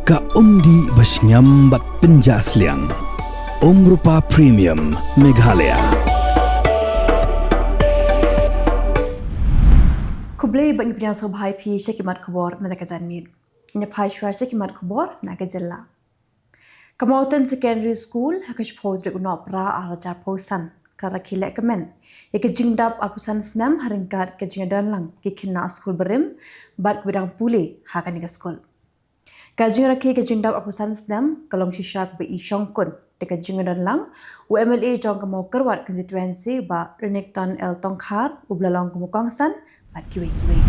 Ka umdi basnyambat penjasliang. Nohprah Premium Meghalaya. Kublai bagi penyang sobhai pi syakimat Khubor menaka janmit. Nya pai shwa syakimat Khubor naga Jylla. Kamautan Secondary School hakash podre Nohprah arajar posan kara Kylleng kemen. Yake jingdap apusan senam haringkat ke jingadan lang ki kena school berim bat bidang puli hakan ke school. Kajing rakhi ke jingdap apusan senam kalong shisyak be isyongkun dekat jingadan lang UMLA jong kamau kerwat constituency ba Renekton El Tongkhar ublalong kumukongsan bat kiwi-kiwi.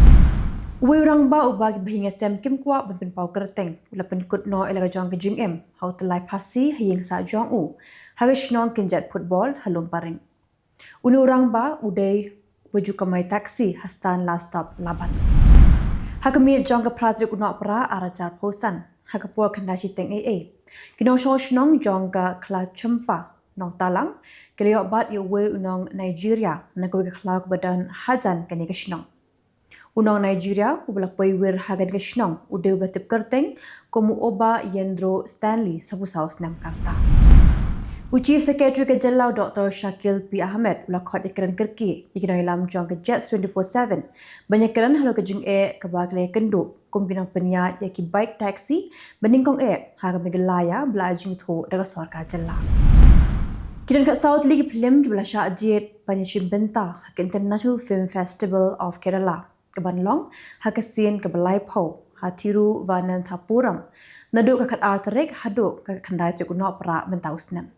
Uwe orang ba ubagi bahinga sem kim kwa ben pau kerteng ulapen kutno elaga jong ke jing em how to lai pasi hiyeng sa jong u hagash nong kinjat football halum paring. Uni orang ba udai waju kamai taksi hastan last stop laban. Hakamir jong ke pratrik Nohprah arajar posan hakapur kendashi teng AA. Kino shosh nong jong ke kla cempa nong talang keliok bat uwe unong Nigeria nakwe ke kla badan hajan kani keshnong. Unong Nigeria ubla poiwir hagan keshnong udai ubla tip kerteng komu oba Yendro Stanley sabu saus nam karta. Chief Secretary ke Jylla Dr. Shakil P. Ahmed ula khot ikran kerki ikinoi lam jong ke Jets 24/7 banyak keran halo ke jing e ke bagle kendu kumbinang penyat yaki bike taxi beningkong e haga megalaya bela jing thu daga sarkar Jylla. Kiran kat South League film ki bela syajit panyashim benta hak International Film Festival of Kerala ke Banlong hak sin ke belai pau hatiru Vananthapuram naduk ke kat Tarik haduk ke kandai tu Nohprah bentausnam.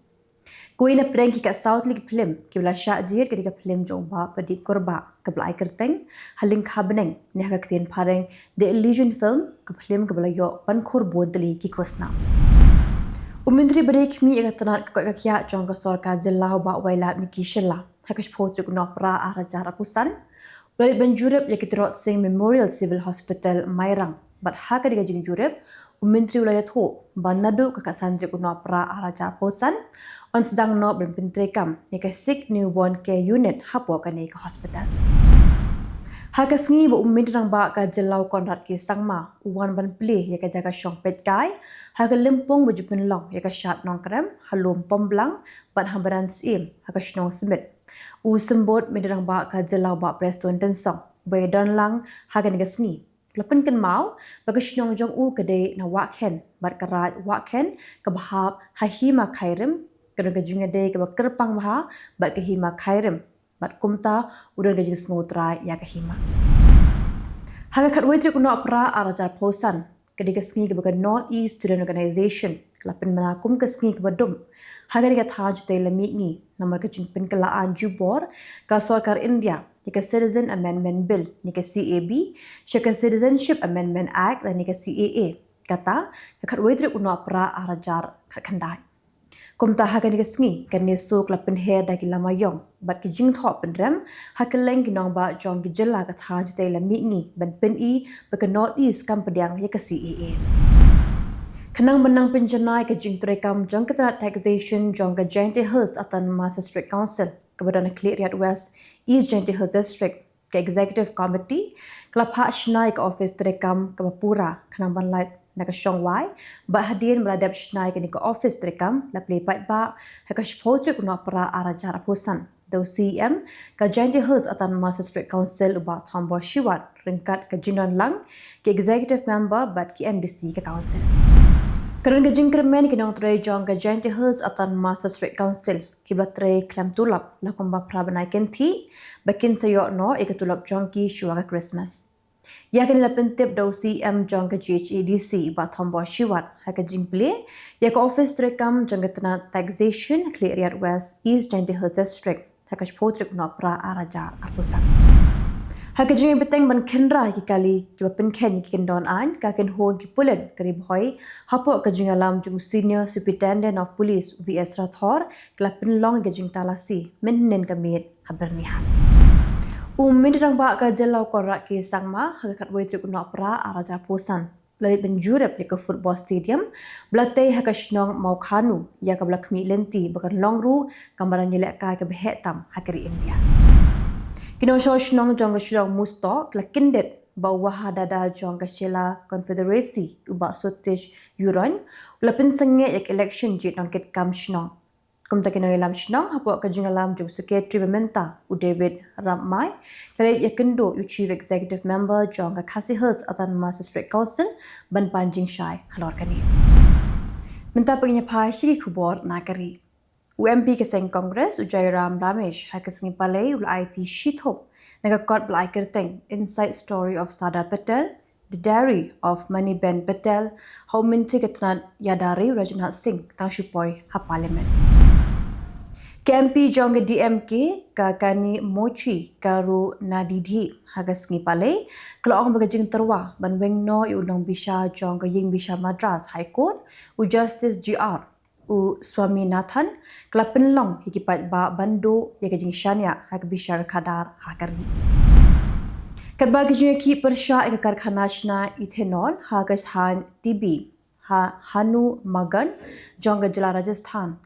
Kui na prank kat South League film ki bela syajit ketika film jomba pedip korba ke belai kerteng haling khabeneng ni hak ketien pareng The Illusion film ke film ke bela yo pankhur bodli ki kosna. Menteri Berikmi ikat tenat ke kakya jong ke sarkar Jylla ba wailat miki Jylla hakash potrik Nohprah arajar apusan ulit banjurep yakiterot sing Memorial Civil Hospital Mairang bat haka diga jing jurep Menteri Wilayah Ho banadu ke kasandrik Nohprah arajar posan on sedang no berpentrekam yaka sick newborn care unit hapo kani ke hospital. Hakas ngi bo Menteri rang ba ka Jylla konrat ki sangma uwan ban play yaka jaga syong pet kai haka lempung baju penlong yaka syat nong krem halum pomblang bat hambaran sim haka shnong smith u sembot Menteri rang ba ka Jylla ba preston tensong bedan lang haka nigas ngi lepen kan mau bagi shnong jong u kede na wakhen bat karat wakhen ke bahab hahima khairim kena gajing ade ke kerpang maha bat ke hima khairim bat kumta udan gajing snotrai ya ke hima haga khatwai tri Nohprah arajar posan kedi ke sngi ke baga North East Student Organization lapen manakum ke sngi ke badum haga diga thaj te lami ngi namar ke jingpin kelaan jubor ka sarkar India ni ke Citizen Amendment Bill ni ke CAB shaka Citizenship Amendment Act dan ni ke CAA kata khatwai tri Nohprah arajar khandai Kumta hagan ni kesngi kan ni sok la penher da kilama yong bat ki jing thop pendrem hakeleng ki nong ba jong ki Jylla ka tha jite la mi ngi ban pen I ba ka North East kam pediang ya ka CAA Kanang menang penjenai ke jing trekam jong ka taxation jong ka Joint Hills atan Masa District Council ke badan Clear West East Joint Hills District ke Executive Committee klap hak shnai ke office trekam ke Pura kanang ban light nak syong wai ba hadin meradap shnai ke office trekam la plepat ba hakash potrik Nohprah arajar apusan do CM ka Joint Hills atan Masa District Council ba thambor shiwat ringkat ke jinon lang ke executive member bat ki MDC ke council Karen ke jingkermen ke nong tre jong ke Joint Hills atan Masa District Council ki batre klam tulap la komba prabanai kenti bakin sayok no ikatulap jong ki shwa Christmas Ya kini la pentip do CM jong ke GHADC ba thombo shiwat ha ke jingple ya ke office trekam jong ke tana taxation Clear West East Joint Hills District ha ke potrik Nohprah arajar apusan ha ke jing beteng ban khenra ki kali ki ba pen khen ki kendon an ka ken hon ki pulen karib hoi hapo ke jing alam jong senior superintendent of police VS Rathor kla pen long ke jing talasi menen kamit habernihan Menteri rang ba ka Jylla korak ki sangma hakat wai tri Nohprah arajar posan Lalit benjurep ke football stadium belate hakashnong mau khanu ya ka blakmi lenti bakan longru gambaran yelek ka ke behetam hakari India Kino shnong jong shnong musto klakindet bawah dada jong Jylla Confederasi ubak sotish yuron ulapin sengit yak election jit nongkit kam shnong. Kum takin lam shnong hapok kajing alam jong secretary mementa u David Ramai kali yak kendo u chief executive member jong Kasihers Autonomous District Council ban panjing syai halor kani. Minta penginyapai Syekh Khubor Nakari. UMP Keseng Kongres Ujairam Ramesh Hakasngi Palay ul IT Shithop Nagakot Blai Kylleng Inside Story of Sada Patel, The Diary of Maniben Patel, Home Ministry Ketnat Yadari Rajnath Singh Tang Shupoi Ha Parliament. KMP Jong DMK Kakani Mochi Karu Nadidhi Hagasngi Palay Kelong Bagajing Terwa Banweng No Udang Bisha Jong Ying Bisha Madras High Court U Justice GR U Swaminathan Kelapin Long Hikipat Ba Bandu Yakajing Shania Hagbisha Kadar Hakari Kadbagajing Ki Persha Ikakar Khanashna Ethanol Hagas Han TB Hanu Magan Jong Jylla Rajasthan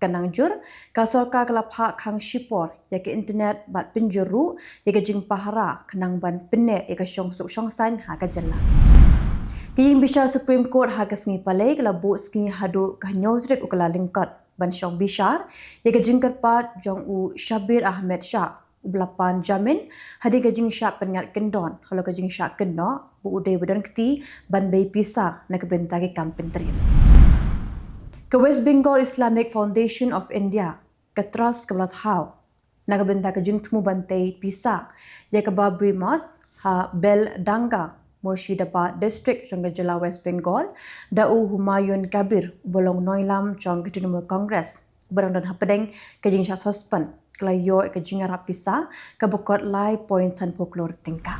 Kanangjur kasorka kelapha khang shipor yak internet bat pinjuru yak jing pahara kenang ban penne yak syong suk syong san ha ka Jylla Kiying Bisha Supreme Court ha kasngi palai kelabu ski hadu kahnyotrik ukala lingkot ban syong bishar yak jing kerpat jong u Shabir Ahmed Shah ublapan jamin hadi gajing Shah pengat kendon halo gajing Shah keno bu udai badan keti ban bay pisa nak bentagi kampentrim ke West Bengal Islamic Foundation of India ke Trust ke Belathau nagabenta ke jing temu bantai pisa ya ke Babri Mas ha Bel Danga Murshidabad District jong Jylla West Bengal dau Humayun Kabir bolong noilam jong Trinamool Congress barang dan hapedeng ke jing Shah suspend kelayo ke jing arap pisa ke bokot lai point san poklor tingka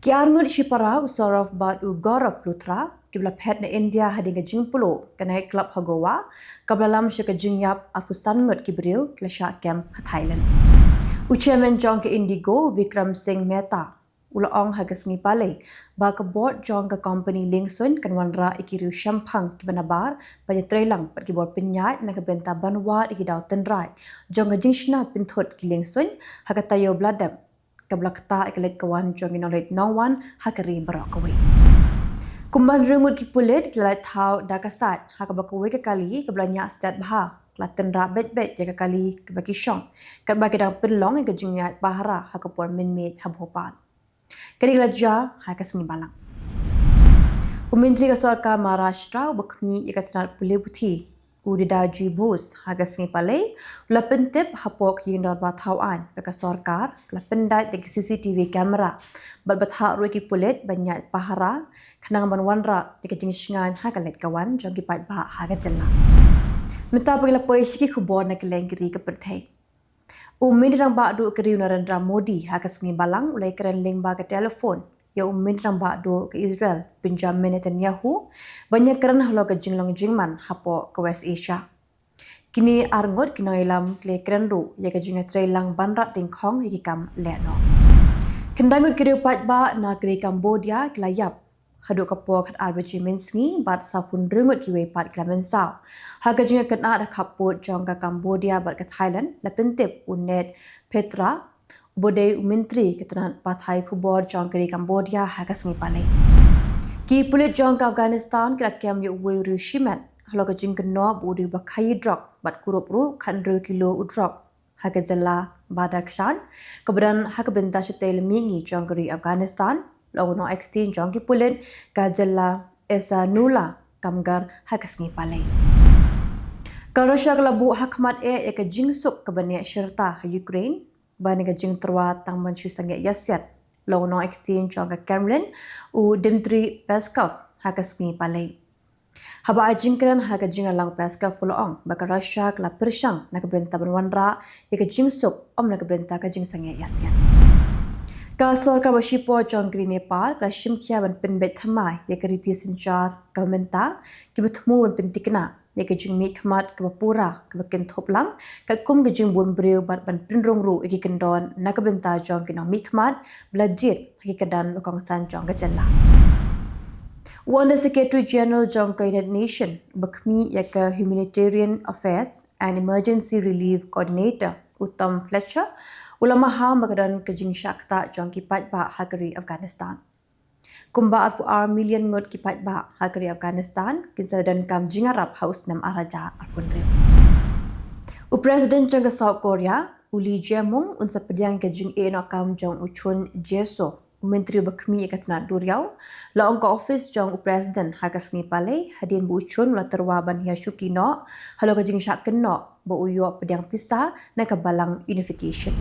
Kiarngut Shipara Usorof Bad U Gaurav Luthra kibla pet na India hading jing pulo kanai club Hagowa kablalam syaka jing yap apusan ngut kibril klasha kem ha Thailand Chairman jong ke Indigo Vikram Singh Mehta ulaong hagasngi palai ba ka board jong ka company Lingsun kanwanra ikiru Shampang kibanabar banya trelang pat kibor penyat na kabenta banwa ikidaw tenrai jong ka jing shna pinthot ki Lingsun hakatayo bladam kablakta ikalet kawan jong inolet nawan hakari barakawi Kumban rengut ki pulit kilat thau dakasat hakabakwe ke kali keblanya stat bah klaten ra bet ya kali ke baki syong kat baki dang penlong ke jingyat bahara hakapor minmit habhopat kali laja hakasngi balang Menteri Kesorka Maharashtra bakmi ikatnat pulih putih Udidaji Bus hagasngi palai lapen tip hapok yindor bathauan beka sorkar lapen dat de CCTV kamera balbatha ruki pulit banyak pahara kenang banwanra de kejingsingan hakalet kawan jogi pat bah haga Jylla menta pagila poi Syekh Khubor na Kylleng ke Pyrthei Minrang bakdu keriu Narendra Modi hagasngi balang ulai keren ling ba ke telefon ya minrang bakdu ke Israel Benjamin Netanyahu banyak keren halo ke jinglong jingman hapo ke West Asia kini arngot kinailam kle keren ru ya ke jingat trelang banrat dingkhong hikam leno kendangut keriu pat ba na kri Cambodia klayap hadu kapo kat arbaji mensngi bat sapun rengut kiwe pat klamensau haga jingat kena kaput jong ka Cambodia bat ke Thailand lapentip unet Petra Bodai Menteri Ketenaga Pyrthei Khubor jong keri Cambodia hagasngi palai ki pulit jong ka Afghanistan kila kem yu weru shimat halo ka jing keno budi bakai drop bat kurup ru kan 2 kilo udrop haga Jylla badakshan keberan haga benta setel mingi jong keri Afghanistan lawono aktin jong ki pulit ka Jylla esa nula kamgar hagasngi palai Karosha kelabu hakmat ka jingsuk kebania syirta Ukraine bani ka jing terwa tang manshu sangat yasyat lawono aktin jong ka Kremlin u Dmitry Peskov hagasngi palai haba ajing kran haga jing alang Peskov fuloong baka Russia kala persyang nak benta banwanra ka jingsuk na ka benta ka jing sangat yasyat Kasor ka bashipo jong kri Nepal ka shimkhya ban penbet thamai ya kariti sinchar ka menta ki bthmu ban pentikna ya ke jing mikmat ke bapura ke bakin thoplang kat kum ke jing bun breu bat ban pinrong ru iki kendon nak benta jong kina mikmat blajit ki kedan lokong san jong ka Jylla Wanda Secretary General jong ka United Nation bakmi ya ke Humanitarian Affairs and Emergency Relief Coordinator Uttam Fletcher Ulama ham bagadan kejing syakta jong kipat ba hagari Afghanistan. Kumba arpu million ngot kipat ba hagari Afghanistan kisadan kam jingarap haus nam araja arpun rim. Presiden jong South Korea uli jemung unsa pediang kejing no kam jong uchun jeso Menteri Bekmi Ikatan Duriau la ongka office jong Presiden hagas ngi palai hadin bu uchun la terwaban ya syukino halo kejing syak keno bo uyo pediang pisah na kabalang unification.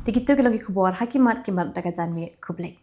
Tikitu kelagi Khubor hakimat kimat dagazan mi Khubor.